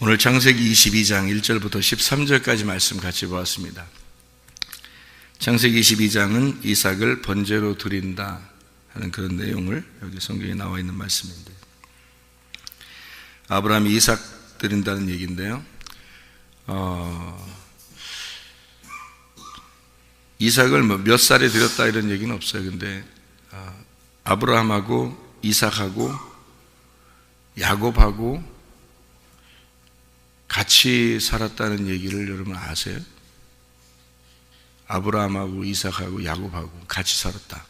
오늘 창세기 22장 1절부터 13절까지 말씀 같이 보았습니다. 창세기 22장은 이삭을 번제로 드린다 하는 그런 내용을 여기 성경에 나와 있는 말씀인데, 아브라함이 이삭 드린다는 얘기인데요. 이삭을 몇 살에 드렸다 이런 얘기는 없어요. 근데 아브라함하고 이삭하고 야곱하고 같이 살았다는 얘기를 여러분 아세요? 아브라함하고 이삭하고 야곱하고 같이 살았다.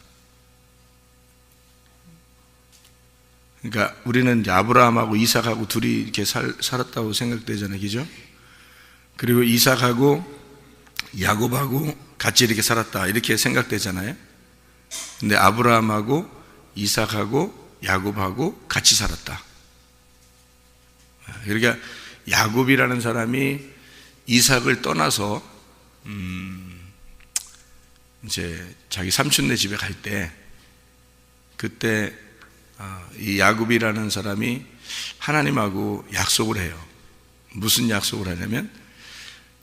그러니까 우리는 이제 아브라함하고 이삭하고 둘이 이렇게 살았다고 생각되잖아요, 그죠? 그리고 이삭하고 야곱하고 같이 이렇게 살았다 이렇게 생각되잖아요. 근데 아브라함하고 이삭하고 야곱하고 같이 살았다. 그러니까 야곱이라는 사람이 이삭을 떠나서 이제 자기 삼촌네 집에 갈 때, 그때 이 야곱이라는 사람이 하나님하고 약속을 해요. 무슨 약속을 하냐면,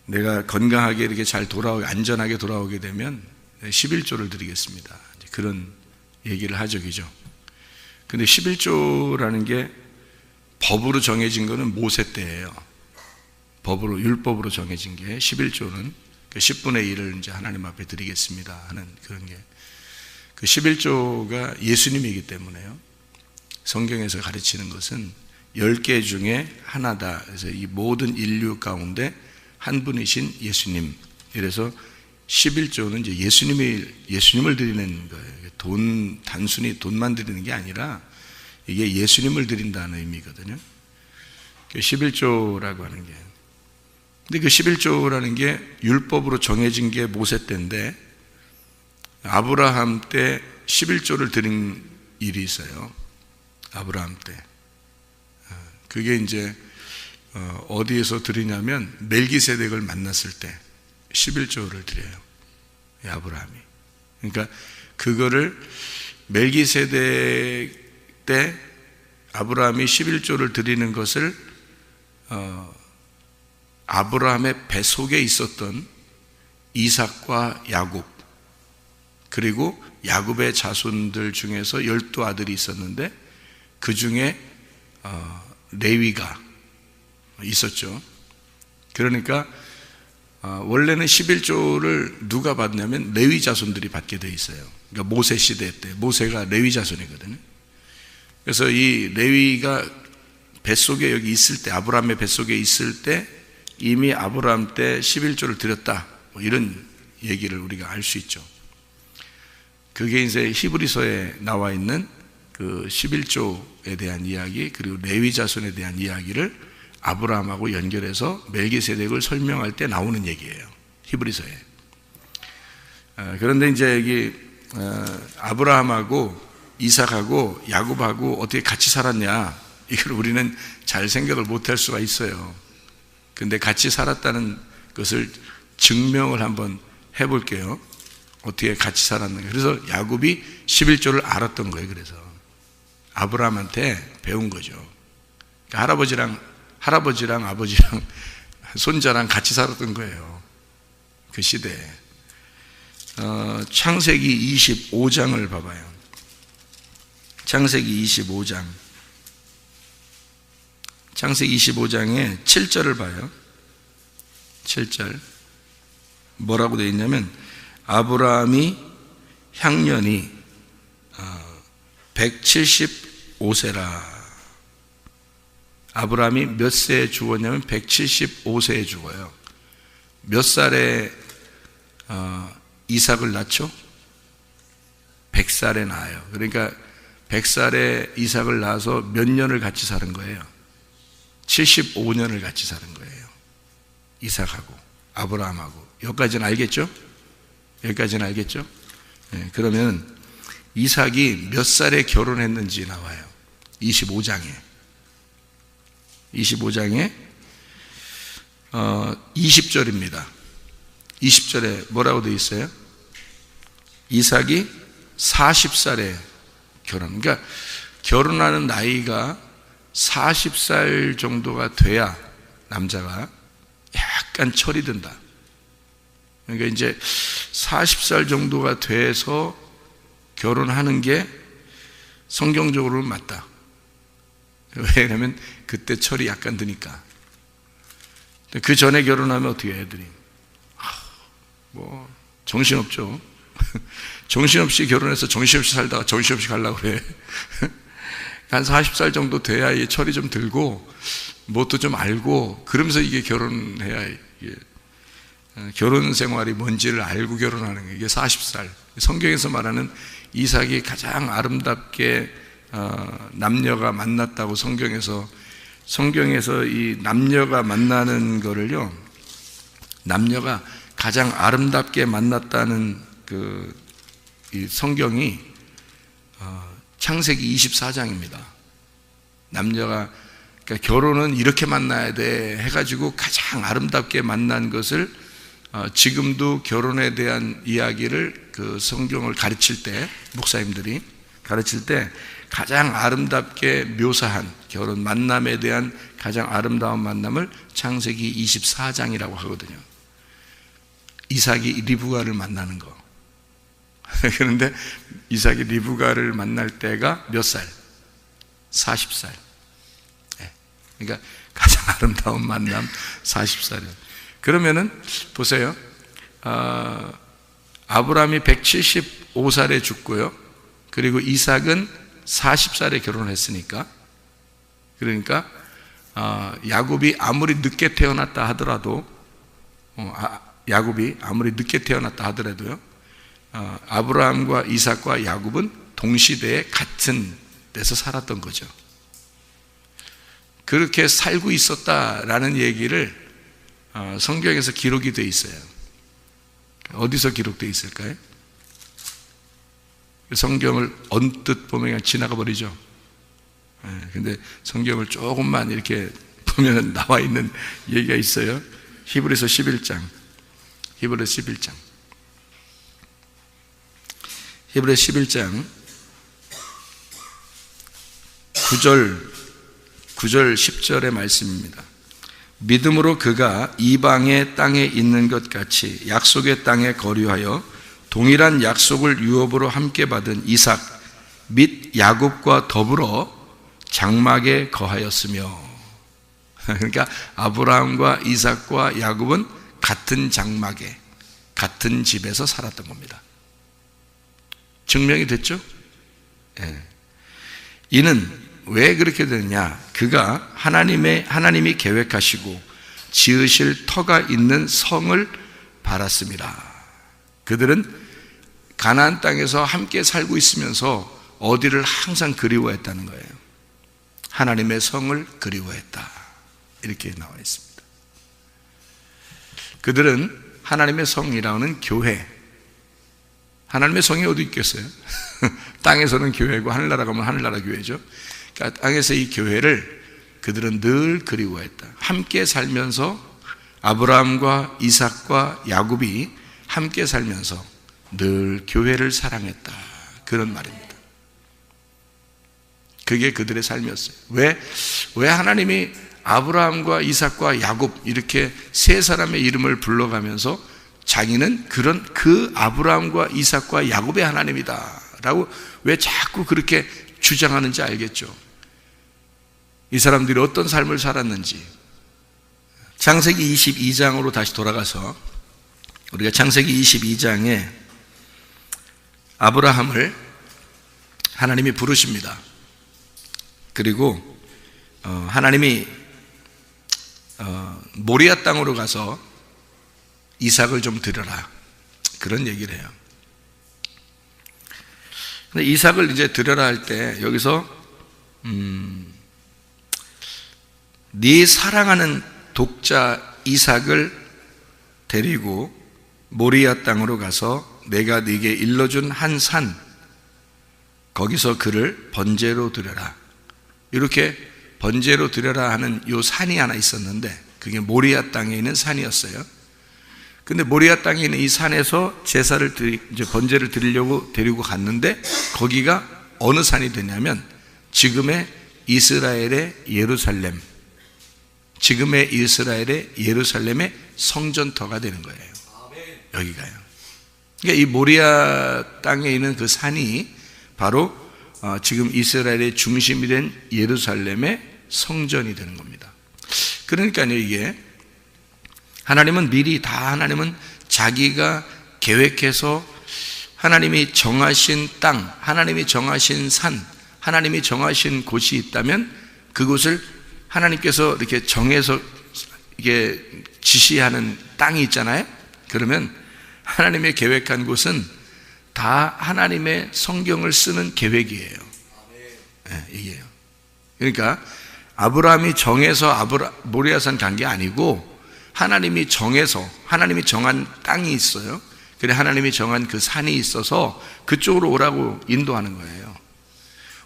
내가 건강하게 이렇게 잘 안전하게 돌아오게 되면 11조를 드리겠습니다. 그런 얘기를 하죠, 그죠? 근데 11조라는 게 법으로 정해진 거는 모세 때예요. 법으로, 율법으로 정해진 게 11조는 10분의 1을 이제 하나님 앞에 드리겠습니다 하는 그런 게, 그 11조가 예수님이기 때문에요. 성경에서 가르치는 것은 10개 중에 하나다. 그래서 이 모든 인류 가운데 한 분이신 예수님. 그래서 11조는 이제 예수님을 드리는 거예요. 단순히 돈만 드리는 게 아니라 이게 예수님을 드린다는 의미거든요. 11조라고 하는 게. 근데 그 11조라는 게 율법으로 정해진 게 모세 때인데, 아브라함 때 11조를 드린 일이 있어요. 아브라함 때. 그게 이제 어디에서 드리냐면 멜기세덱을 만났을 때 11조를 드려요, 아브라함이. 그러니까 그거를 멜기세덱 때 아브라함이 11조를 드리는 것을 아브라함의 뱃속에 있었던 이삭과 야곱, 그리고 야곱의 자손들 중에서 12아들이 있었는데 그 중에 레위가 있었죠. 그러니까 원래는 11조를 누가 받냐면 레위 자손들이 받게 돼 있어요. 그러니까 모세 시대 때, 모세가 레위 자손이거든요. 그래서 이 레위가 뱃속에 여기 있을 때, 아브라함의 뱃속에 있을 때 이미 아브라함 때 11조를 드렸다, 이런 얘기를 우리가 알 수 있죠. 그게 이제 히브리서에 나와 있는 그 11조에 대한 이야기, 그리고 레위 자손에 대한 이야기를 아브라함하고 연결해서 멜기세덱을 설명할 때 나오는 얘기예요, 히브리서에. 그런데 이제 여기 아브라함하고 이삭하고 야곱하고 어떻게 같이 살았냐, 이걸 우리는 잘 생각을 못할 수가 있어요. 근데 같이 살았다는 것을 증명을 한번 해볼게요. 어떻게 같이 살았는가. 그래서 야곱이 11조를 알았던 거예요. 그래서 아브라함한테 배운 거죠. 그러니까 할아버지랑 아버지랑 손자랑 같이 살았던 거예요, 그 시대에. 창세기 25장을 봐봐요. 창세기 25장. 창세기 25장에 7절을 봐요. 7절. 뭐라고 되어 있냐면, 아브라함이 향년이 175세라. 아브라함이 몇 세에 죽었냐면 175세에 죽어요. 몇 살에 이삭을 낳죠? 100살에 낳아요. 그러니까 100살에 이삭을 낳아서 몇 년을 같이 사는 거예요? 75년을 같이 사는 거예요, 이삭하고 아브라함하고. 여기까지는 알겠죠? 여기까지는 알겠죠? 네, 그러면 이삭이 몇 살에 결혼했는지 나와요. 25장에 20절입니다. 20절에 뭐라고 되어 있어요? 이삭이 40살에 결혼. 그러니까 결혼하는 나이가 40살 정도가 돼야 남자가 약간 철이 든다. 그러니까 이제 40살 정도가 돼서 결혼하는 게 성경적으로는 맞다. 왜냐하면 그때 철이 약간 드니까. 그 전에 결혼하면 어떻게 해, 애들이? 정신없죠. 정신없이 결혼해서 정신없이 살다가 정신없이 가려고 그래. 한 40살 정도 돼야 이 철이 좀 들고 뭣도 좀 알고, 그러면서 이게 결혼해야 이게 결혼 생활이 뭔지를 알고 결혼하는 게, 이게 40살. 성경에서 말하는 이삭이 가장 아름답게 남녀가 만났다고 성경에서 이 남녀가 만나는 거를요, 남녀가 가장 아름답게 만났다는 이 성경이 창세기 24장입니다. 남녀가, 그러니까 결혼은 이렇게 만나야 돼 해가지고 가장 아름답게 만난 것을 지금도 결혼에 대한 이야기를 그 성경을 가르칠 때, 목사님들이 가르칠 때 가장 아름답게 묘사한 결혼 만남에 대한 가장 아름다운 만남을 창세기 24장이라고 하거든요. 이삭이 리브가를 만나는 거. 그런데 이삭이 리브가를 만날 때가 몇 살? 40살. 그러니까 가장 아름다운 만남 40살이에요. 그러면은 보세요. 아브라함이 175살에 죽고요. 그리고 이삭은 40살에 결혼했으니까, 그러니까 야곱이 아무리 늦게 태어났다 하더라도, 야곱이 아무리 늦게 태어났다 하더라도요, 아브라함과 이삭과 야곱은 동시대에 같은 데서 살았던 거죠. 그렇게 살고 있었다라는 얘기를 성경에서 기록이 되어 있어요. 어디서 기록되어 있을까요? 성경을 언뜻 보면 그냥 지나가 버리죠. 근데 성경을 조금만 이렇게 보면 나와 있는 얘기가 있어요. 히브리서 11장. 히브리서 11장. 히브리서 11장 9절 10절의 말씀입니다. 믿음으로 그가 이방의 땅에 있는 것 같이 약속의 땅에 거류하여 동일한 약속을 유업으로 함께 받은 이삭 및 야곱과 더불어 장막에 거하였으며, 그러니까 아브라함과 이삭과 야곱은 같은 장막에, 같은 집에서 살았던 겁니다. 증명이 됐죠? 이는 왜 그렇게 되느냐? 그가 하나님이 계획하시고 지으실 터가 있는 성을 바랐습니다. 그들은 가나안 땅에서 함께 살고 있으면서 어디를 항상 그리워했다는 거예요. 하나님의 성을 그리워했다. 이렇게 나와 있습니다. 그들은 하나님의 성이라는 교회, 하나님의 성이 어디 있겠어요? 땅에서는 교회고 하늘나라 가면 하늘나라 교회죠. 그러니까 땅에서 이 교회를 그들은 늘 그리워했다. 함께 살면서 아브라함과 이삭과 야곱이 함께 살면서 늘 교회를 사랑했다. 그런 말입니다. 그게 그들의 삶이었어요. 왜 하나님이 아브라함과 이삭과 야곱 이렇게 세 사람의 이름을 불러가면서 자기는 그 아브라함과 이삭과 야곱의 하나님이다 라고 왜 자꾸 그렇게 주장하는지 알겠죠? 이 사람들이 어떤 삶을 살았는지. 창세기 22장으로 다시 돌아가서 우리가 창세기 22장에 아브라함을 하나님이 부르십니다. 그리고 하나님이 모리아 땅으로 가서 이삭을 좀 드려라, 그런 얘기를 해요. 근데 이삭을 이제 드려라 할 때 여기서 네 사랑하는 독자 이삭을 데리고 모리아 땅으로 가서 내가 네게 일러준 한 산, 거기서 그를 번제로 드려라. 이렇게 번제로 드려라 하는 요 산이 하나 있었는데 그게 모리아 땅에 있는 산이었어요. 근데 모리아 땅에 있는 이 산에서 이제 번제를 드리려고 데리고 갔는데 거기가 어느 산이 되냐면 지금의 이스라엘의 예루살렘, 지금의 이스라엘의 예루살렘의 성전터가 되는 거예요. 여기가요. 그러니까 이 모리아 땅에 있는 그 산이 바로 지금 이스라엘의 중심이 된 예루살렘의 성전이 되는 겁니다. 그러니까요, 이게 하나님은 하나님은 자기가 계획해서 하나님이 정하신 땅, 하나님이 정하신 산, 하나님이 정하신 곳이 있다면 그곳을 하나님께서 이렇게 정해서 이게 지시하는 땅이 있잖아요. 그러면 하나님의 계획한 곳은 다 하나님의 성경을 쓰는 계획이에요. 네, 이게요. 그러니까 아브라함이 정해서 모리아산 간 게 아니고 하나님이 정해서, 하나님이 정한 땅이 있어요. 그래 하나님이 정한 그 산이 있어서 그쪽으로 오라고 인도하는 거예요.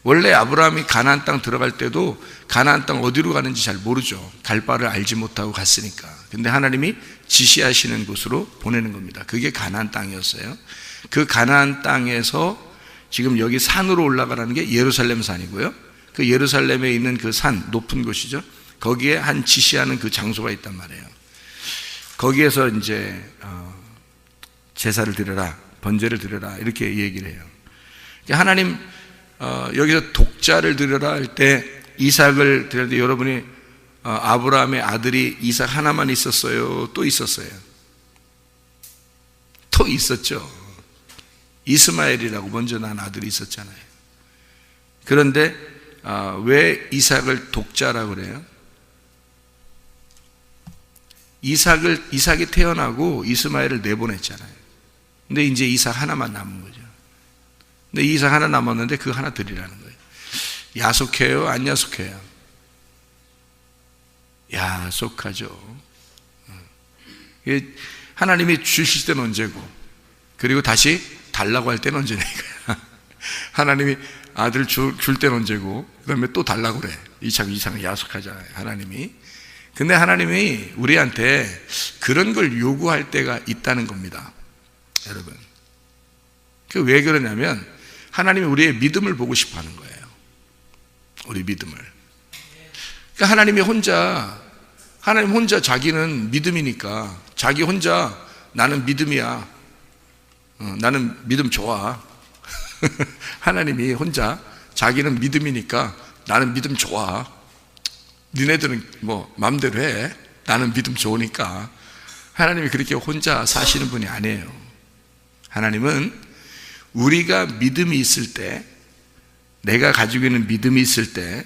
원래 아브라함이 가나안 땅 들어갈 때도 가나안 땅 어디로 가는지 잘 모르죠. 갈 바를 알지 못하고 갔으니까. 근데 하나님이 지시하시는 곳으로 보내는 겁니다. 그게 가나안 땅이었어요. 그 가나안 땅에서 지금 여기 산으로 올라가라는 게 예루살렘 산이고요. 그 예루살렘에 있는 그 산, 높은 곳이죠. 거기에 한 지시하는 그 장소가 있단 말이에요. 거기에서 이제 제사를 드려라, 번제를 드려라 이렇게 얘기를 해요. 하나님 여기서 독자를 드려라 할 때 이삭을 드릴 때 여러분이 아브라함의 아들이 이삭 하나만 있었어요? 또 있었어요? 또 있었죠. 이스마엘이라고 먼저 난 아들이 있었잖아요. 그런데 왜 이삭을 독자라고 그래요? 이삭이 태어나고 이스마엘을 내보냈잖아요. 근데 이제 이삭 하나만 남은 거죠. 근데 이삭 하나 남았는데 그 하나 드리라는 거예요. 야속해요? 안 야속해요? 야속하죠. 하나님이 주실 때는 언제고, 그리고 다시 달라고 할 때는 언제냐 이거야. 하나님이 아들 줄 때는 언제고, 그 다음에 또 달라고 그래. 이상은 야속하잖아요, 하나님이. 근데 하나님이 우리한테 그런 걸 요구할 때가 있다는 겁니다, 여러분. 왜 그러냐면 하나님이 우리의 믿음을 보고 싶어 하는 거예요. 우리 믿음을. 그러니까 하나님 혼자 자기는 믿음이니까, 자기 혼자 나는 믿음이야, 나는 믿음 좋아. 하나님이 혼자 자기는 믿음이니까 나는 믿음 좋아. 니네들은 뭐 마음대로 해. 나는 믿음 좋으니까. 하나님이 그렇게 혼자 사시는 분이 아니에요. 하나님은 우리가 믿음이 있을 때, 내가 가지고 있는 믿음이 있을 때,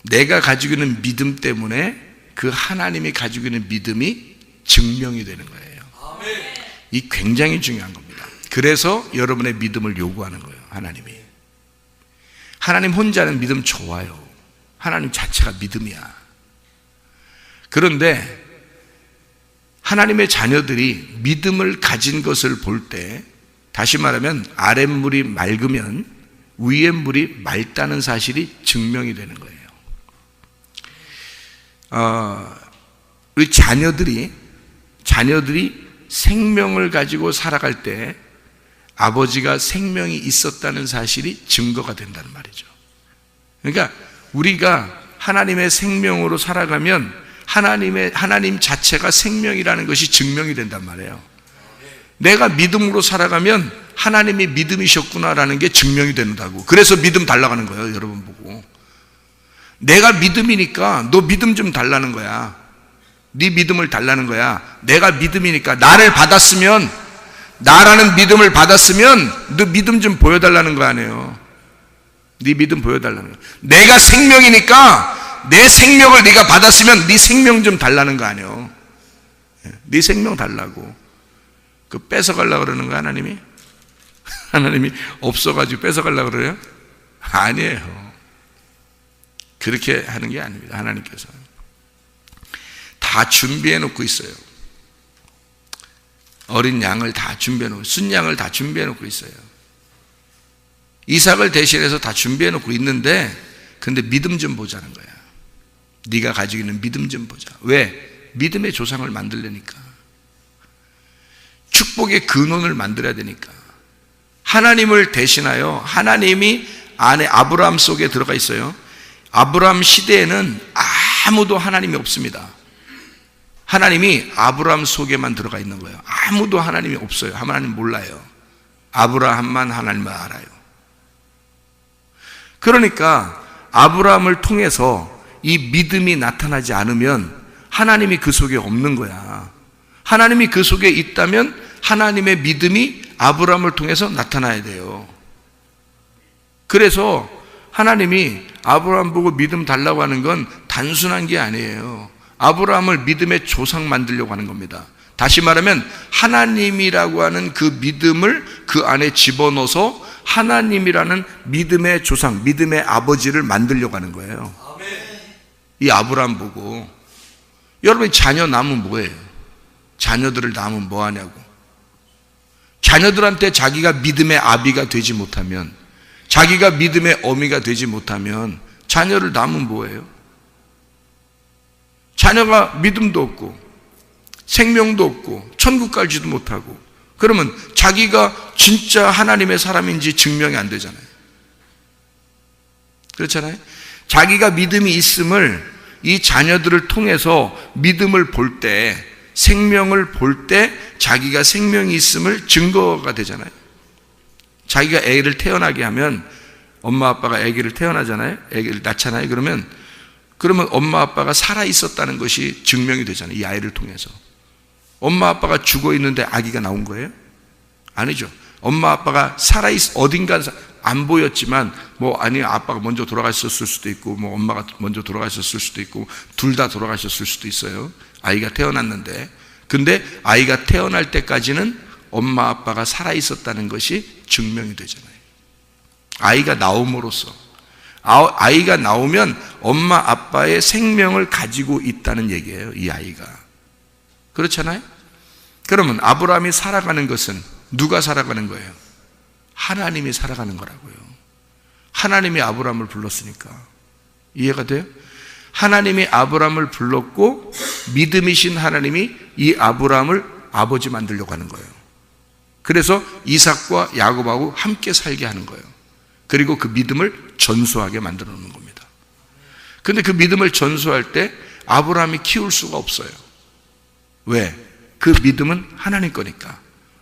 내가 가지고 있는 믿음 때문에 그 하나님이 가지고 있는 믿음이 증명이 되는 거예요. 이 굉장히 중요한 겁니다. 그래서 여러분의 믿음을 요구하는 거예요, 하나님이. 하나님 혼자는 믿음 좋아요. 하나님 자체가 믿음이야. 그런데 하나님의 자녀들이 믿음을 가진 것을 볼 때, 다시 말하면 아랫물이 맑으면 위에 물이 맑다는 사실이 증명이 되는 거예요. 우리 자녀들이 생명을 가지고 살아갈 때 아버지가 생명이 있었다는 사실이 증거가 된다는 말이죠. 그러니까 우리가 하나님의 생명으로 살아가면 하나님 자체가 생명이라는 것이 증명이 된단 말이에요. 내가 믿음으로 살아가면 하나님이 믿음이셨구나라는 게 증명이 된다고. 그래서 믿음 달라가는 거예요, 여러분 보고. 내가 믿음이니까 너 믿음 좀 달라는 거야. 네 믿음을 달라는 거야. 내가 믿음이니까 나라는 믿음을 받았으면 너 믿음 좀 보여달라는 거 아니에요. 네 믿음 보여달라는 거야. 내가 생명이니까 내 생명을 네가 받았으면 네 생명 좀 달라는 거 아니에요. 네 생명 달라고. 그 뺏어가려고 그러는 거 하나님이? 하나님이 없어가지고 뺏어가려고 그래요? 아니에요. 그렇게 하는 게 아닙니다. 하나님께서 다 준비해 놓고 있어요. 어린 양을 다 준비해 놓고, 순양을 다 준비해 놓고 있어요. 이삭을 대신해서 다 준비해 놓고 있는데, 근데 믿음 좀 보자는 거야. 네가 가지고 있는 믿음 좀 보자. 왜? 믿음의 조상을 만들려니까. 축복의 근원을 만들어야 되니까. 하나님을 대신하여, 하나님이 안에 아브라함 속에 들어가 있어요. 아브라함 시대에는 아무도 하나님이 없습니다. 하나님이 아브라함 속에만 들어가 있는 거예요. 아무도 하나님이 없어요. 하나님 몰라요. 아브라함만 하나님을 알아요. 그러니까 아브라함을 통해서 이 믿음이 나타나지 않으면 하나님이 그 속에 없는 거야. 하나님이 그 속에 있다면 하나님의 믿음이 아브라함을 통해서 나타나야 돼요. 그래서 하나님이 아브라함 보고 믿음 달라고 하는 건 단순한 게 아니에요. 아브라함을 믿음의 조상 만들려고 하는 겁니다. 다시 말하면 하나님이라고 하는 그 믿음을 그 안에 집어넣어서 하나님이라는 믿음의 조상, 믿음의 아버지를 만들려고 하는 거예요. 이 아브라함 보고. 여러분, 자녀 낳으면 뭐예요? 자녀들을 낳으면 뭐 하냐고. 자녀들한테 자기가 믿음의 아비가 되지 못하면, 자기가 믿음의 어미가 되지 못하면 자녀를 낳으면 뭐예요? 자녀가 믿음도 없고 생명도 없고 천국 갈지도 못하고, 그러면 자기가 진짜 하나님의 사람인지 증명이 안 되잖아요. 그렇잖아요. 자기가 믿음이 있음을 이 자녀들을 통해서 믿음을 볼 때, 생명을 볼 때 자기가 생명이 있음을 증거가 되잖아요. 자기가 아기를 태어나게 하면, 엄마 아빠가 아기를 태어나잖아요. 아기를 낳잖아요. 그러면 엄마 아빠가 살아 있었다는 것이 증명이 되잖아요. 이 아이를 통해서. 엄마 아빠가 죽어 있는데 아기가 나온 거예요? 아니죠. 엄마 아빠가 어딘가 안 보였지만, 아빠가 먼저 돌아가셨을 수도 있고, 엄마가 먼저 돌아가셨을 수도 있고, 둘 다 돌아가셨을 수도 있어요. 아이가 태어났는데. 근데 아이가 태어날 때까지는 엄마 아빠가 살아 있었다는 것이 증명이 되잖아요. 아이가 나옴으로써. 아이가 나오면 엄마 아빠의 생명을 가지고 있다는 얘기예요, 이 아이가. 그렇잖아요? 그러면 아브라함이 살아가는 것은 누가 살아가는 거예요? 하나님이 살아가는 거라고요. 하나님이 아브라함을 불렀으니까. 이해가 돼요? 하나님이 아브라함을 불렀고, 믿음이신 하나님이 이 아브라함을 아버지 만들려고 하는 거예요. 그래서 이삭과 야곱하고 함께 살게 하는 거예요. 그리고 그 믿음을 전수하게 만들어 놓는 겁니다. 근데 그 믿음을 전수할 때 아브라함이 키울 수가 없어요. 왜? 그 믿음은 하나님 거니까.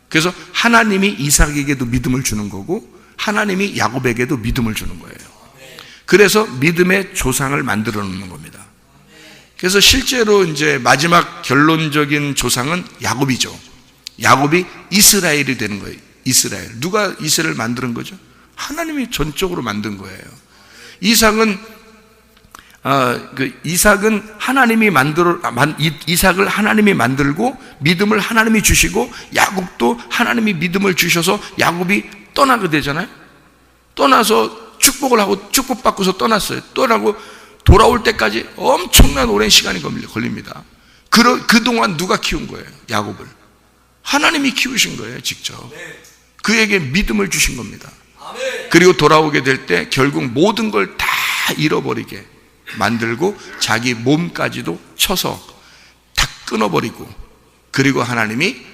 그래서 하나님이 이삭에게도 믿음을 주는 거고, 하나님이 야곱에게도 믿음을 주는 거예요. 그래서 믿음의 조상을 만들어 놓는 겁니다. 그래서 실제로 이제 마지막 결론적인 조상은 야곱이죠. 야곱이 이스라엘이 되는 거예요. 이스라엘. 누가 이스라엘을 만드는 거죠? 하나님이 전적으로 만든 거예요. 이삭은 이삭을 하나님이 만들고, 믿음을 하나님이 주시고, 야곱도 하나님이 믿음을 주셔서 야곱이 떠나게 되잖아요. 떠나서 축복을 하고 축복받고서 떠났어요. 떠나고 돌아올 때까지 엄청난 오랜 시간이 걸립니다. 그동안 누가 키운 거예요? 야곱을. 하나님이 키우신 거예요, 직접. 그에게 믿음을 주신 겁니다. 그리고 돌아오게 될 때 결국 모든 걸 다 잃어버리게 만들고, 자기 몸까지도 쳐서 다 끊어버리고, 그리고 하나님이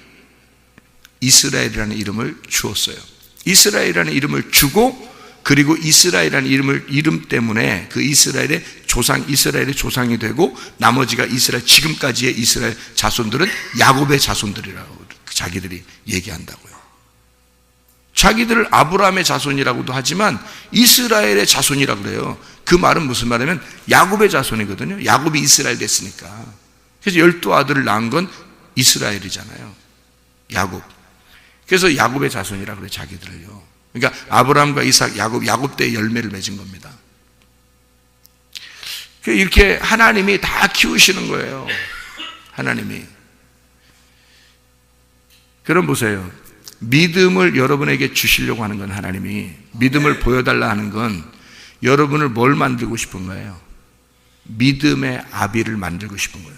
이스라엘이라는 이름을 주었어요. 이스라엘이라는 이름을 주고, 그리고 이스라엘이라는 이름 때문에 그 이스라엘의 조상이 되고, 나머지가 지금까지의 이스라엘 자손들은 야곱의 자손들이라고 자기들이 얘기한다고요. 자기들을 아브라함의 자손이라고도 하지만 이스라엘의 자손이라고 그래요. 그 말은 무슨 말이냐면 야곱의 자손이거든요. 야곱이 이스라엘 됐으니까. 그래서 12아들을 낳은 건 이스라엘이잖아요. 야곱. 그래서 야곱의 자손이라고 그래요, 자기들을요. 그러니까 아브라함과 이삭, 야곱 때의 열매를 맺은 겁니다. 이렇게 하나님이 다 키우시는 거예요. 하나님이. 그럼 보세요. 믿음을 여러분에게 주시려고 하는 건, 하나님이 믿음을 보여달라 하는 건 여러분을 뭘 만들고 싶은 거예요? 믿음의 아비를 만들고 싶은 거예요.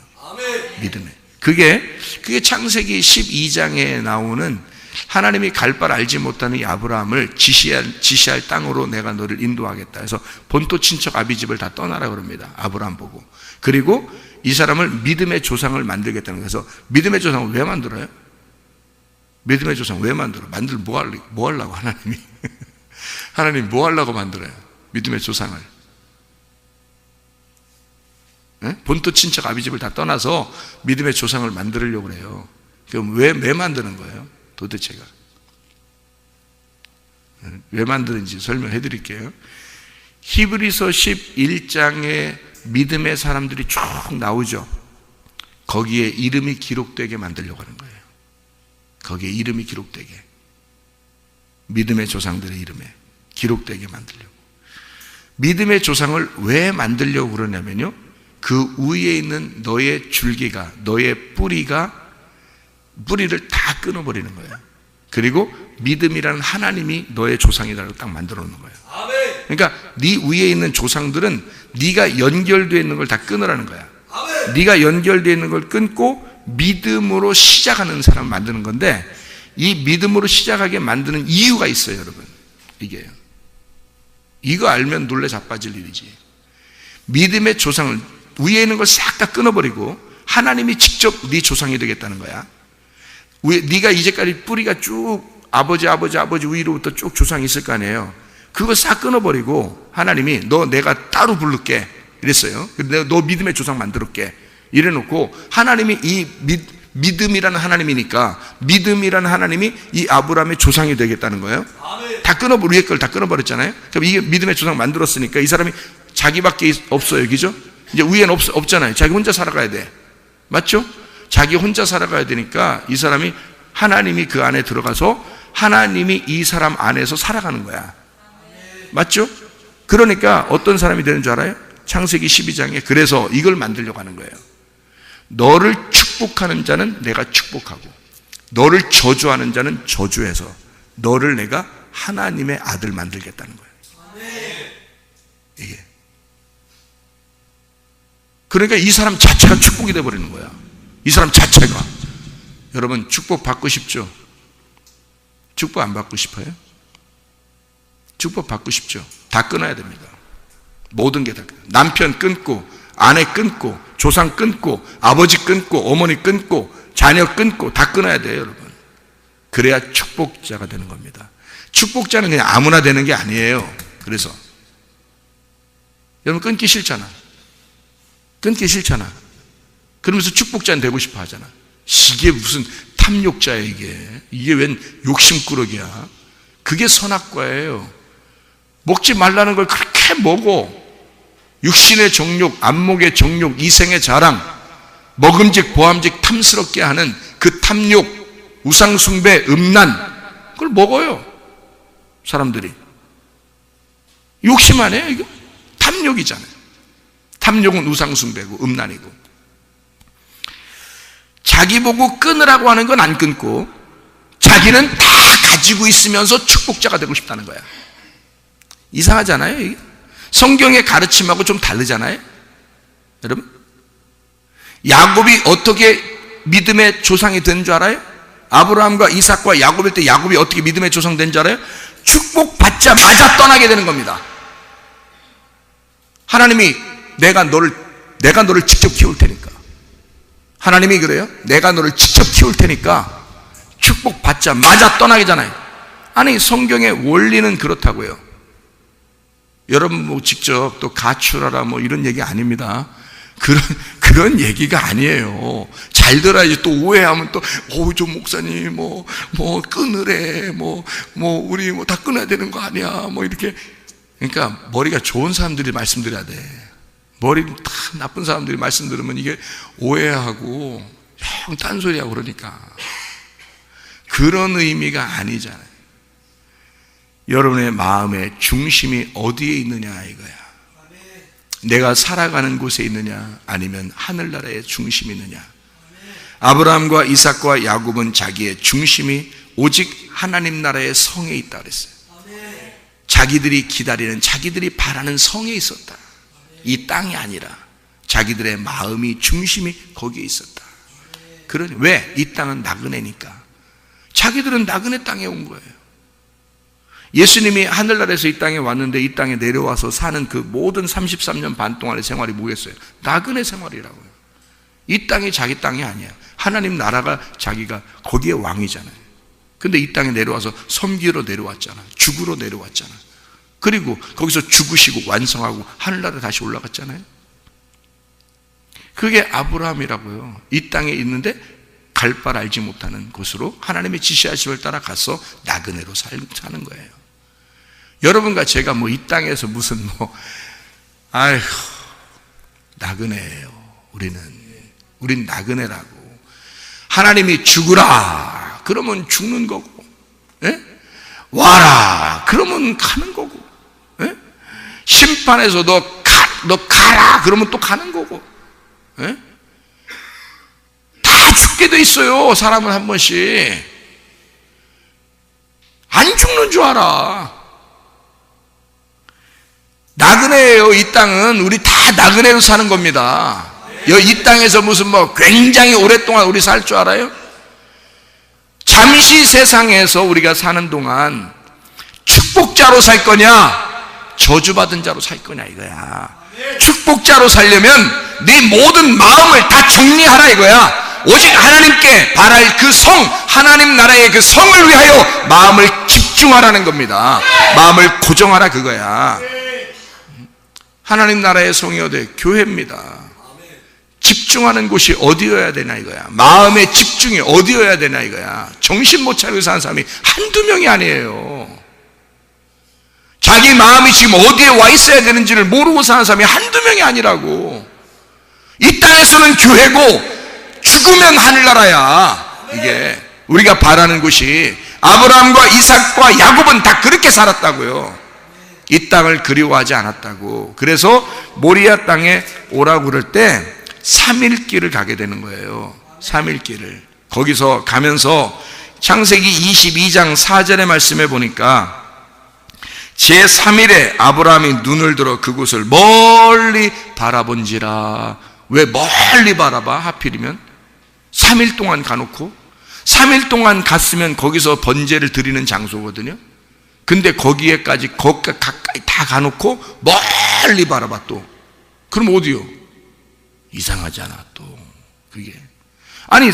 믿음의. 그게 창세기 12장에 나오는, 하나님이 갈 바를 알지 못하는 이 아브라함을 지시할 땅으로 내가 너를 인도하겠다 해서 본토 친척 아비 집을 다 떠나라 그럽니다. 아브라함 보고. 그리고 이 사람을 믿음의 조상을 만들겠다는 거예요. 그래서 믿음의 조상을 왜 만들어요? 믿음의 조상 왜 만들어? 뭐 하려고 하나님이? 하나님 뭐 하려고 만들어요? 믿음의 조상을. 본토 친척 아비집을 다 떠나서 믿음의 조상을 만들려고 그래요. 그럼 왜 만드는 거예요? 도대체가 왜 만드는지 설명해 드릴게요. 히브리서 11장에 믿음의 사람들이 쭉 나오죠. 거기에 이름이 기록되게 만들려고 하는 거예요. 거기에 이름이 기록되게, 믿음의 조상들의 이름에 기록되게 만들려고. 믿음의 조상을 왜 만들려고 그러냐면요, 그 위에 있는 너의 줄기가, 너의 뿌리를 다 끊어버리는 거예요. 그리고 믿음이라는 하나님이 너의 조상이라고 딱 만들어 놓는 거예요. 그러니까 네 위에 있는 조상들은 네가 연결되어 있는 걸 다 끊으라는 거야. 네가 연결되어 있는 걸 끊고 믿음으로 시작하는 사람 만드는 건데, 이 믿음으로 시작하게 만드는 이유가 있어요, 여러분. 이게요. 이거 알면 놀래 자빠질 일이지. 믿음의 조상을, 위에 있는 걸 싹 다 끊어버리고 하나님이 직접 네 조상이 되겠다는 거야. 네가 이제까지 뿌리가 쭉 아버지 위로부터 쭉 조상이 있을 거 아니에요. 그거 싹 끊어버리고 하나님이 내가 따로 부를게 이랬어요. 너 믿음의 조상 만들었게 이래놓고, 하나님이 이 믿음이라는 하나님이니까 믿음이라는 하나님이 이 아브라함의 조상이 되겠다는 거예요. 다 위에 걸 다 끊어버렸잖아요. 그럼 이게 믿음의 조상 만들었으니까 이 사람이 자기밖에 없어요, 그죠? 이제 위에는 없잖아요. 자기 혼자 살아가야 돼, 맞죠? 자기 혼자 살아가야 되니까 이 사람이, 하나님이 그 안에 들어가서 하나님이 이 사람 안에서 살아가는 거야, 맞죠? 그러니까 어떤 사람이 되는 줄 알아요? 창세기 12장에 그래서 이걸 만들려고 하는 거예요. 너를 축복하는 자는 내가 축복하고, 너를 저주하는 자는 저주해서 너를 내가 하나님의 아들 만들겠다는 거예요. 이게. 그러니까 이 사람 자체가 축복이 되어버리는 거야. 이 사람 자체가. 여러분, 축복 받고 싶죠? 축복 안 받고 싶어요? 축복 받고 싶죠? 다 끊어야 됩니다. 모든 게 다. 남편 끊고, 아내 끊고, 조상 끊고, 아버지 끊고, 어머니 끊고, 자녀 끊고, 다 끊어야 돼요, 여러분. 그래야 축복자가 되는 겁니다. 축복자는 그냥 아무나 되는 게 아니에요. 그래서 여러분, 끊기 싫잖아. 그러면서 축복자는 되고 싶어 하잖아. 이게 무슨 탐욕자야, 이게 웬 욕심꾸러기야. 그게 선악과예요. 먹지 말라는 걸 그렇게 먹어. 육신의 정욕, 안목의 정욕, 이생의 자랑, 먹음직 보암직 탐스럽게 하는 그 탐욕, 우상숭배, 음란, 그걸 먹어요, 사람들이. 욕심 아니에요, 이거? 탐욕이잖아요. 탐욕은 우상숭배고 음란이고. 자기 보고 끊으라고 하는 건 안 끊고, 자기는 다 가지고 있으면서 축복자가 되고 싶다는 거야. 이상하잖아요, 이게? 성경의 가르침하고 좀 다르잖아요, 여러분? 야곱이 어떻게 믿음의 조상이 된 줄 알아요? 아브라함과 이삭과 야곱일 때 야곱이 어떻게 믿음의 조상 된 줄 알아요? 축복받자마자 떠나게 되는 겁니다. 하나님이 내가 너를 직접 키울 테니까. 하나님이 그래요? 내가 너를 직접 키울 테니까 축복받자마자 떠나게잖아요. 아니, 성경의 원리는 그렇다고요. 여러분 뭐 직접 또 가출하라 뭐 이런 얘기 아닙니다. 그런 얘기가 아니에요. 잘 들어야지. 또 오해하면 또, 저 목사님, 끊으래. 우리 다 끊어야 되는 거 아니야. 이렇게. 그러니까 머리가 좋은 사람들이 말씀드려야 돼. 머리 다 나쁜 사람들이 말씀 들으면 이게 오해하고, 형 딴소리하고 그러니까. 그런 의미가 아니잖아요. 여러분의 마음의 중심이 어디에 있느냐, 이거야. 내가 살아가는 곳에 있느냐, 아니면 하늘나라의 중심이 있느냐. 아브라함과 이삭과 야곱은 자기의 중심이 오직 하나님 나라의 성에 있다 그랬어요. 자기들이 기다리는, 자기들이 바라는 성에 있었다. 이 땅이 아니라 자기들의 마음이, 중심이 거기에 있었다. 그러니 왜? 이 땅은 나그네니까. 자기들은 나그네 땅에 온 거예요. 예수님이 하늘나라에서 이 땅에 왔는데 이 땅에 내려와서 사는 그 모든 33년 반 동안의 생활이 뭐겠어요? 나그네 생활이라고요. 이 땅이 자기 땅이 아니야. 하나님 나라가 자기가 거기에 왕이잖아요. 근데 이 땅에 내려와서 섬기러 내려왔잖아. 죽으러 내려왔잖아. 그리고 거기서 죽으시고 완성하고 하늘나라 다시 올라갔잖아요. 그게 아브라함이라고요. 이 땅에 있는데 갈 바를 알지 못하는 곳으로 하나님의 지시하심을 따라 가서 나그네로 사는 거예요. 여러분과 제가 뭐 이 땅에서 무슨 아이고 나그네예요. 우린 나그네라고. 하나님이 죽으라 그러면 죽는 거고, 예? 와라 그러면 가는 거고, 예? 심판에서 너 가라 그러면 또 가는 거고, 예? 다 죽게 돼 있어요. 사람은 한 번씩. 안 죽는 줄 알아. 나그네예요. 이 땅은 우리 다 나그네로 사는 겁니다. 이 땅에서 무슨 굉장히 오랫동안 우리 살 줄 알아요? 잠시 세상에서 우리가 사는 동안 축복자로 살 거냐 저주받은 자로 살 거냐 이거야. 축복자로 살려면 네 모든 마음을 다 정리하라 이거야. 오직 하나님께 바랄 그 성, 하나님 나라의 그 성을 위하여 마음을 집중하라는 겁니다. 마음을 고정하라 그거야. 하나님 나라의 성이 어디? 교회입니다. 집중하는 곳이 어디여야 되나 이거야. 마음의 집중이 어디여야 되나 이거야. 정신 못 차리고 사는 사람이 한두 명이 아니에요. 자기 마음이 지금 어디에 와 있어야 되는지를 모르고 사는 사람이 한두 명이 아니라고. 이 땅에서는 교회고 죽으면 하늘나라야. 이게 우리가 바라는 곳이. 아브라함과 이삭과 야곱은 다 그렇게 살았다고요. 이 땅을 그리워하지 않았다고. 그래서 모리아 땅에 오라고 그럴 때 3일 길을 가게 되는 거예요. 3일 길을. 거기서 가면서 창세기 22장 4절의 말씀에 보니까 제3일에 아브라함이 눈을 들어 그곳을 멀리 바라본지라. 왜 멀리 바라봐? 하필이면 3일 동안 가놓고, 3일 동안 갔으면 거기서 번제를 드리는 장소거든요. 근데 거기에까지 가까이 다 가놓고 멀리 바라봐. 또 그럼 어디요? 이상하잖아. 또 그게 아니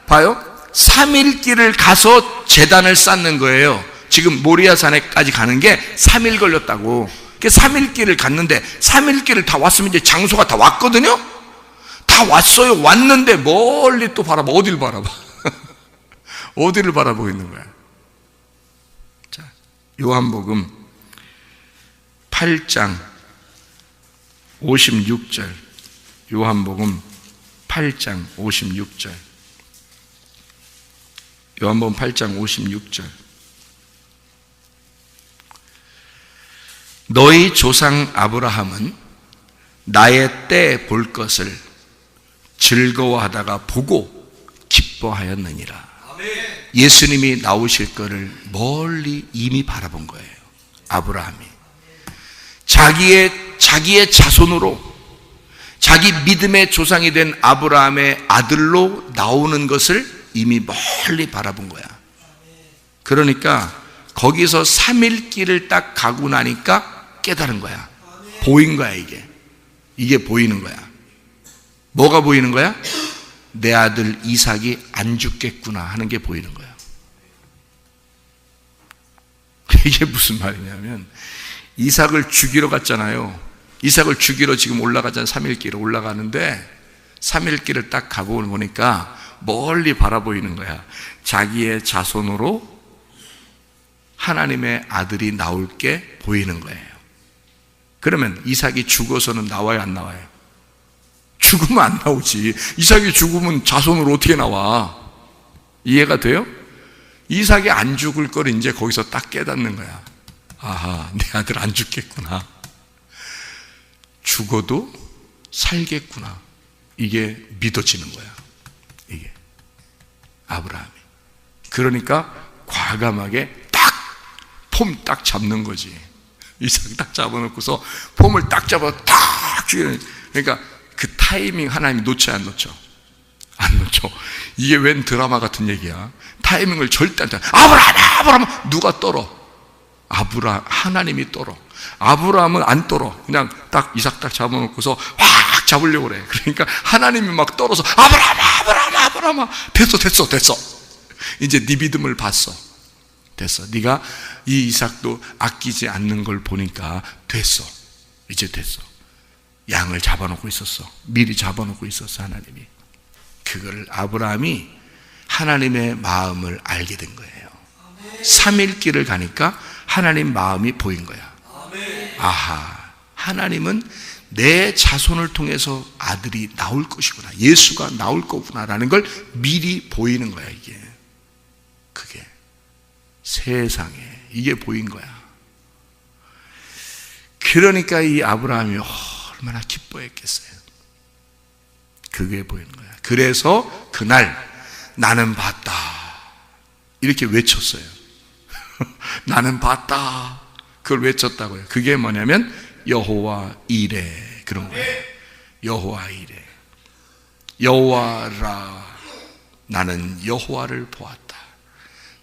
봐요. 3일 길을 가서 제단을 쌓는 거예요. 지금 모리아산에까지 가는 게 3일 걸렸다고. 3일 길을 갔는데 3일 길을 다 왔으면 이제 장소가 다 왔거든요. 다 왔어요. 왔는데 멀리 또 바라봐. 어디를 바라봐? 어디를 바라보고 있는 거야? 자, 요한복음 8장 56절. 요한복음 8장 56절. 요한복음 8장 56절. 너희 조상 아브라함은 나의 때 볼 것을 즐거워하다가 보고 기뻐하였느니라. 예수님이 나오실 것을 멀리 이미 바라본 거예요. 아브라함이 자기의 자손으로, 자기 믿음의 조상이 된 아브라함의 아들로 나오는 것을 이미 멀리 바라본 거야. 그러니까 거기서 3일 길을 딱 가고 나니까 깨달은 거야. 보인 거야. 이게 보이는 거야. 뭐가 보이는 거야? 내 아들 이삭이 안 죽겠구나 하는 게 보이는 거야. 이게 무슨 말이냐면 이삭을 죽이러 갔잖아요. 이삭을 죽이러 지금 올라가잖아요. 3일 길을 올라가는데 3일 길을 딱 가고 보니까 멀리 바라보이는 거야. 자기의 자손으로 하나님의 아들이 나올 게 보이는 거예요. 그러면 이삭이 죽어서는 나와요, 안 나와요? 죽으면 안 나오지. 이삭이 죽으면 자손으로 어떻게 나와? 이해가 돼요? 이삭이 안 죽을 걸 이제 거기서 딱 깨닫는 거야. 아하, 내 아들 안 죽겠구나. 죽어도 살겠구나. 이게 믿어지는 거야. 이게 아브라함이. 그러니까 과감하게 폼 딱 잡는 거지. 이삭 딱 잡아놓고서 폼을 딱 잡아 딱 죽이는. 그러니까 그 타이밍 하나님이 놓쳐 안 놓쳐? 안 놓쳐. 이게 웬 드라마 같은 얘기야. 타이밍을 절대 안 잡아. 아브라함 누가 떨어? 하나님이 떨어. 아브라함은 안 떨어. 그냥 딱 이삭 딱 잡아놓고서 확 잡으려고 그래. 그러니까 하나님이 막 떨어서 아브라함 됐어. 이제 네 믿음을 봤어. 됐어. 네가 이 이삭도 아끼지 않는 걸 보니까 됐어. 이제 됐어. 양을 잡아놓고 있었어. 미리 잡아놓고 있었어, 하나님이. 그걸 아브라함이 하나님의 마음을 알게 된 거예요. 3일 길을 가니까 하나님 마음이 보인 거야. 아하, 하나님은 내 자손을 통해서 아들이 나올 것이구나, 예수가 나올 거구나라는 걸 미리 보이는 거야. 이게, 그게 세상에 이게 보인 거야. 그러니까 이 아브라함이 얼마나 기뻐했겠어요. 그게 보이는 거야. 그래서 그날 나는 봤다 이렇게 외쳤어요. 나는 봤다, 그걸 외쳤다고요. 그게 뭐냐면 여호와 이레, 그런 거예요. 여호와 이레, 여호와라, 나는 여호와를 보았다,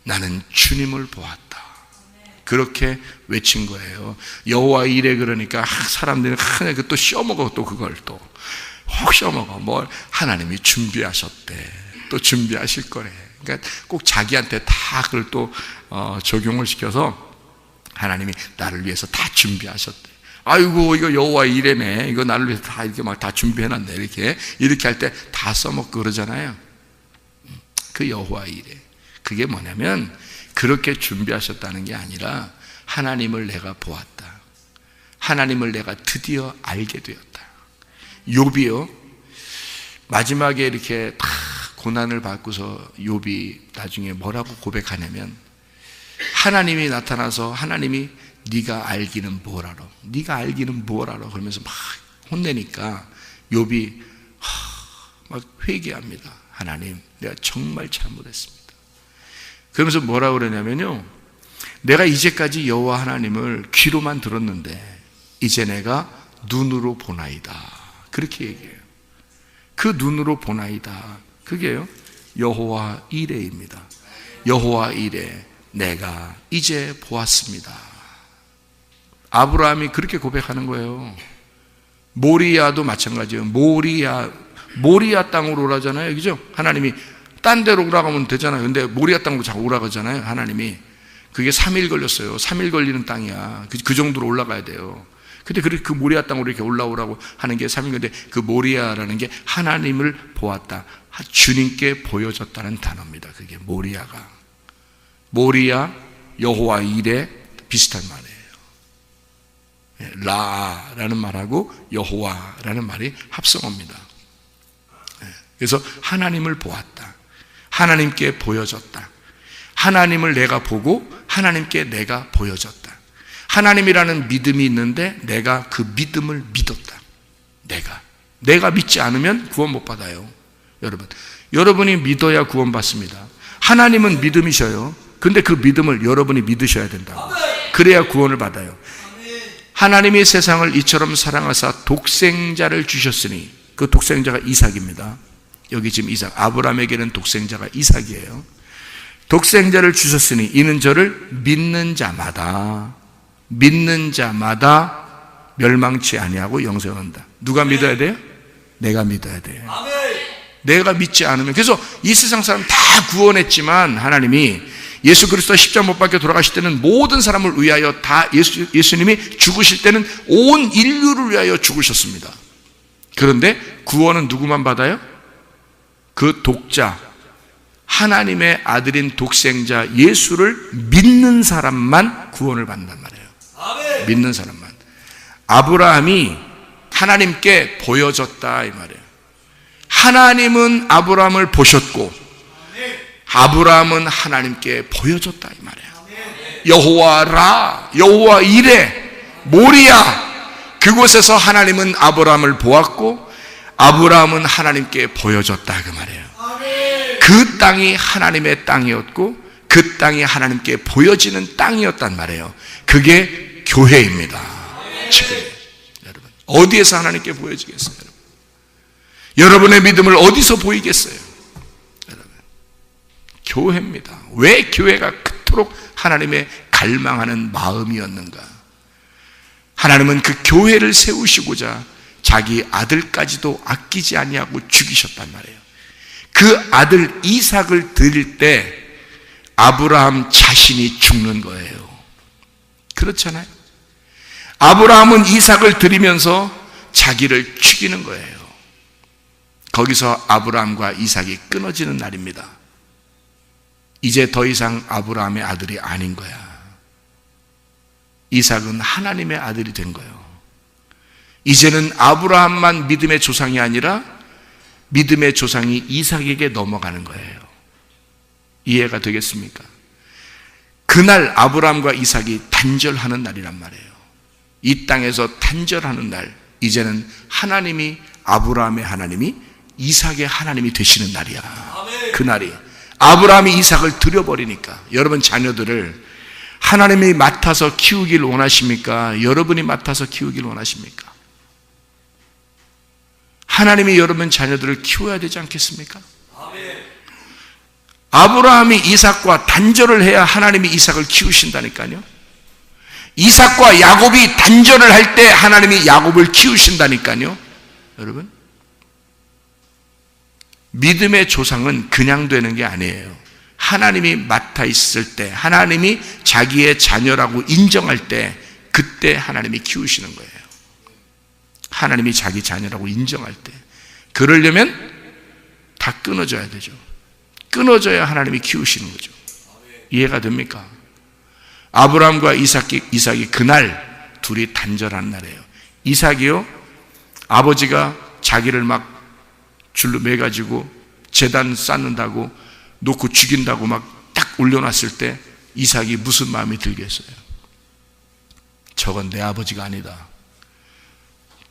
나는 주님을 보았다, 그렇게 외친 거예요. 여호와 이레. 그러니까 사람들이 또 씌워먹어, 또 그걸 또 혹 씌워먹어. 뭘 하나님이 준비하셨대, 또 준비하실 거래. 그러니까 꼭 자기한테 다 그걸 또 적용을 시켜서 하나님이 나를 위해서 다 준비하셨대. 아이고, 이거 여호와 이레네, 이거 나를 위해서 다 이렇게 막 다 준비해놨네, 이렇게 할 때 다 써먹고 그러잖아요. 그 여호와 이레, 그게 뭐냐면 그렇게 준비하셨다는 게 아니라 하나님을 내가 보았다, 하나님을 내가 드디어 알게 되었다. 욥이요, 마지막에 이렇게 다 고난을 받고서 욥이 나중에 뭐라고 고백하냐면, 하나님이 나타나서 하나님이 네가 알기는 뭘 알아, 네가 알기는 뭘 알아 그러면서 막 혼내니까 욥이 막 회개합니다. 하나님, 내가 정말 잘못했습니다. 그러면서 뭐라고 그러냐면요, 내가 이제까지 여호와 하나님을 귀로만 들었는데 이제 내가 눈으로 보나이다, 그렇게 얘기해요. 그 눈으로 보나이다, 그게요 여호와 이레입니다. 여호와 이레, 내가 이제 보았습니다. 아브라함이 그렇게 고백하는 거예요. 모리아도 마찬가지예요. 모리아 땅으로 오라잖아요, 그죠? 하나님이 딴 데로 오라가면 되잖아요. 근데 모리아 땅으로 자꾸 오라가잖아요, 하나님이. 그게 3일 걸렸어요. 3일 걸리는 땅이야. 그 정도로 올라가야 돼요. 근데 그 모리아 땅으로 이렇게 올라오라고 하는 게 3일 건데, 그 모리아라는 게 하나님을 보았다, 주님께 보여줬다는 단어입니다. 그게 모리아가. 모리아, 여호와 이레, 비슷한 말이에요. 라라는 말하고 여호와라는 말이 합성어입니다. 그래서 하나님을 보았다, 하나님께 보여줬다, 하나님을 내가 보고 하나님께 내가 보여줬다. 하나님이라는 믿음이 있는데 내가 그 믿음을 믿었다. 내가 믿지 않으면 구원 못 받아요. 여러분이 믿어야 구원 받습니다. 하나님은 믿음이셔요. 근데 그 믿음을 여러분이 믿으셔야 된다고. 그래야 구원을 받아요. 하나님이 세상을 이처럼 사랑하사 독생자를 주셨으니, 그 독생자가 이삭입니다. 여기 지금 이삭, 아브라함에게는 독생자가 이삭이에요. 독생자를 주셨으니 이는 저를 믿는 자마다 멸망치 아니하고 영생을 얻는다. 누가 믿어야 돼요? 내가 믿어야 돼요. 내가 믿지 않으면. 그래서 이 세상 사람 다 구원했지만 하나님이 예수 그리스도 십자가 못 박혀 돌아가실 때는 모든 사람을 위하여 다 예수님이 죽으실 때는 온 인류를 위하여 죽으셨습니다. 그런데 구원은 누구만 받아요? 그 독자, 하나님의 아들인 독생자 예수를 믿는 사람만 구원을 받는단 말이에요. 믿는 사람만. 아브라함이 하나님께 보여줬다, 이 말이에요. 하나님은 아브라함을 보셨고 아브라함은 하나님께 보여줬다, 이 말이에요. 여호와라, 여호와 이레, 모리아, 그곳에서 하나님은 아브라함을 보았고 아브라함은 하나님께 보여줬다, 그 말이에요. 그 땅이 하나님의 땅이었고 그 땅이 하나님께 보여지는 땅이었단 말이에요. 그게 교회입니다. 지금 여러분, 어디에서 하나님께 보여지겠어요? 여러분의 믿음을 어디서 보이겠어요? 여러분, 교회입니다. 왜 교회가 그토록 하나님의 갈망하는 마음이었는가? 하나님은 그 교회를 세우시고자 자기 아들까지도 아끼지 아니하고 죽이셨단 말이에요. 그 아들 이삭을 드릴 때 아브라함 자신이 죽는 거예요. 그렇잖아요. 아브라함은 이삭을 드리면서 자기를 죽이는 거예요. 거기서 아브라함과 이삭이 끊어지는 날입니다. 이제 더 이상 아브라함의 아들이 아닌 거야. 이삭은 하나님의 아들이 된 거예요. 이제는 아브라함만 믿음의 조상이 아니라 믿음의 조상이 이삭에게 넘어가는 거예요. 이해가 되겠습니까? 그날 아브라함과 이삭이 단절하는 날이란 말이에요. 이 땅에서 단절하는 날, 이제는 하나님이, 아브라함의 하나님이 이삭의 하나님이 되시는 날이야. 그날이 아브라함이 이삭을 들여버리니까. 여러분 자녀들을 하나님이 맡아서 키우길 원하십니까? 여러분이 맡아서 키우길 원하십니까? 하나님이 여러분 자녀들을 키워야 되지 않겠습니까? 아브라함이 이삭과 단절을 해야 하나님이 이삭을 키우신다니까요. 이삭과 야곱이 단절을 할 때 하나님이 야곱을 키우신다니까요. 여러분, 믿음의 조상은 그냥 되는 게 아니에요. 하나님이 맡아 있을 때, 하나님이 자기의 자녀라고 인정할 때, 그때 하나님이 키우시는 거예요. 하나님이 자기 자녀라고 인정할 때. 그러려면 다 끊어져야 되죠. 끊어져야 하나님이 키우시는 거죠. 이해가 됩니까? 아브라함과 이삭이 그날 둘이 단절한 날이에요. 이삭이요, 아버지가 자기를 막 줄로 매가지고 제단 쌓는다고 놓고 죽인다고 막 딱 올려놨을 때 이삭이 무슨 마음이 들겠어요? 저건 내 아버지가 아니다.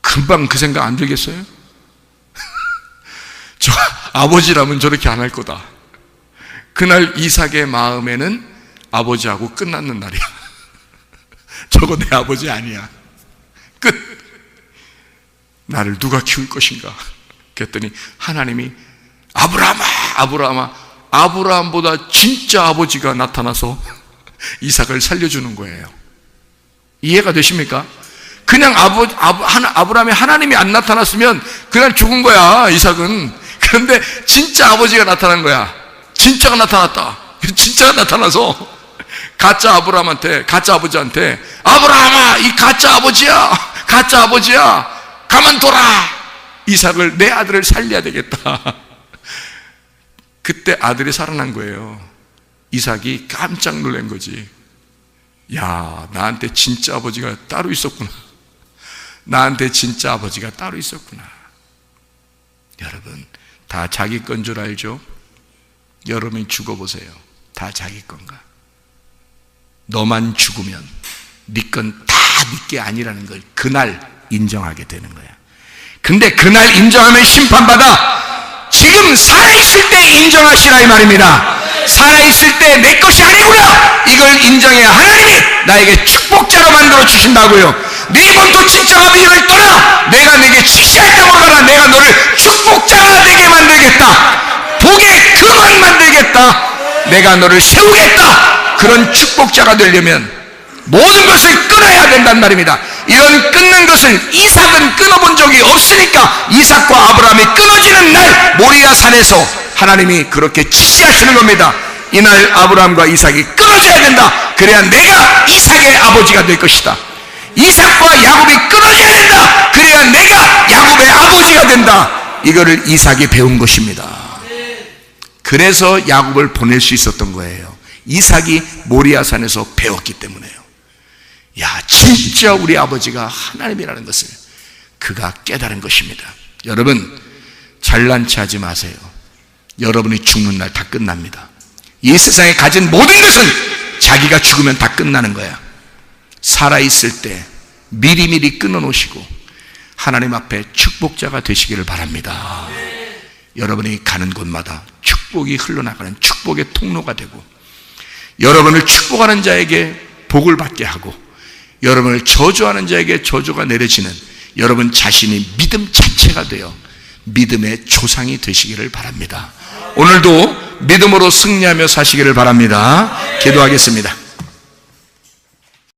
금방 그 생각 안 들겠어요? 저 아버지라면 저렇게 안 할 거다. 그날 이삭의 마음에는 아버지하고 끝났는 날이야. 저거 내 아버지 아니야. 끝. 나를 누가 키울 것인가? 그랬더니 하나님이 아브라함아, 아브라함보다 진짜 아버지가 나타나서 이삭을 살려주는 거예요. 이해가 되십니까? 그냥 아브라함이 하나님이 안 나타났으면 그냥 죽은 거야, 이삭은. 그런데 진짜 아버지가 나타난 거야. 진짜가 나타났다. 진짜가 나타나서 가짜 아버지한테 아브라함아, 이 가짜 아버지야, 가만둬라. 이삭을, 내 아들을 살려야 되겠다. 그때 아들이 살아난 거예요. 이삭이 깜짝 놀란 거지. 야, 나한테 진짜 아버지가 따로 있었구나. 여러분, 다 자기 건 줄 알죠? 여러분이 죽어보세요. 다 자기 건가? 너만 죽으면 네 건 다 네 게 아니라는 걸 그날 인정하게 되는 거야. 근데 그날 인정하면 심판받아. 지금 살아있을 때 인정하시라 이 말입니다. 살아있을 때 내 것이 아니구나, 이걸 인정해야 하나님이 나에게 축복자로 만들어 주신다고요. 네 몸도 진짜 아버지를 떠나. 내가 네게 지시할 땅으로 가라. 내가 너를 축복자가 되게 만들겠다. 복의 근원 만들겠다. 내가 너를 세우겠다. 그런 축복자가 되려면 모든 것을 끊어야 된단 말입니다. 이런 끊는 것을 이삭은 끊어본 적이 없으니까 이삭과 아브라함이 끊어지는 날 모리아 산에서 하나님이 그렇게 지시하시는 겁니다. 이날 아브라함과 이삭이 끊어져야 된다. 그래야 내가 이삭의 아버지가 될 것이다. 이삭과 야곱이 끊어져야 된다. 그래야 내가 야곱의 아버지가 된다. 이거를 이삭이 배운 것입니다. 그래서 야곱을 보낼 수 있었던 거예요. 이삭이 모리아산에서 배웠기 때문에요. 야, 진짜 우리 아버지가 하나님이라는 것을 그가 깨달은 것입니다. 여러분, 잘난 체 하지 마세요. 여러분이 죽는 날 다 끝납니다. 이 세상에 가진 모든 것은 자기가 죽으면 다 끝나는 거야. 살아있을 때 미리미리 끊어놓으시고 하나님 앞에 축복자가 되시기를 바랍니다. 여러분이 가는 곳마다 축복이 흘러나가는 축복의 통로가 되고, 여러분을 축복하는 자에게 복을 받게 하고, 여러분을 저주하는 자에게 저주가 내려지는 여러분 자신이 믿음 자체가 되어 믿음의 조상이 되시기를 바랍니다. 오늘도 믿음으로 승리하며 사시기를 바랍니다. 기도하겠습니다.